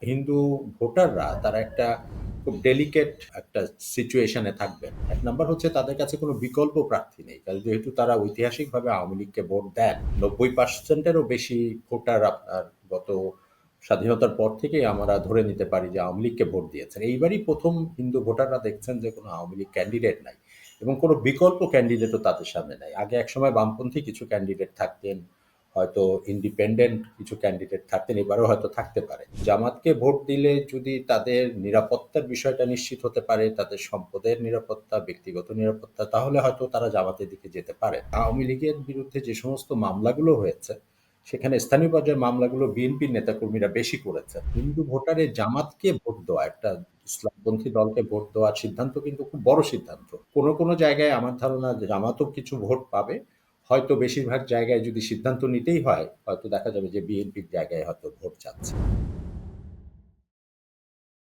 হিন্দু ভোটাররা তারা একটা খুব ডেলিকেট একটা সিচুয়েশনে থাকবেন। এক নাম্বার হচ্ছে তাদের কাছে কোনো বিকল্প প্রার্থী নেই। কারণ যেহেতু তারা ঐতিহাসিকভাবে আওয়ামী লীগকে ভোট দেন, ৯০% এরও বেশি ভোটার আপনার গত স্বাধীনতার পর থেকেই আমরা ধরে নিতে পারি যে আওয়ামী লীগকে ভোট দিয়েছেন। এইবারই ১ম হিন্দু ভোটাররা দেখছেন যে কোনো আওয়ামী লীগ ক্যান্ডিডেট নাই এবং কোনো বিকল্প ক্যান্ডিডেটও তাদের সামনে নাই। আগে একসময় বামপন্থী কিছু ক্যান্ডিডেট থাকতেন, হয়তো ইন্ডিপেন্ডেন্ট কিছু ক্যান্ডিডেট থাকতেন, এবারও হয়তো থাকতে পারে। জামাতকে ভোট দিলে যদি তাদের নিরাপত্তার বিষয়টা নিশ্চিত হতে পারে, তাদের সম্পদের নিরাপত্তা, ব্যক্তিগত নিরাপত্তা, তাহলে হয়তো তারা জামাতের দিকে যেতে পারে। আওয়ামী লীগের বিরুদ্ধে যে সমস্ত মামলাগুলো হয়েছে, সেখানে স্থানীয় পর্যায়ের মামলাগুলো বিএনপির নেতাকর্মীরা বেশি করেছেন। হিন্দু ভোটারে জামাতকে ভোট দেওয়া, একটা ইসলামপন্থী দলকে ভোট দেওয়ার সিদ্ধান্ত কিন্তু খুব বড় সিদ্ধান্ত। কোনো জায়গায় আমার ধারণা যে জামাতও কিছু ভোট পাবে। হয়তো বেশিরভাগ জায়গায় যদি সিদ্ধান্ত নিতেই হয়, হয়তো দেখা যাবে যে বিএনপির জায়গায় হয়তো ভোট চাচ্ছে।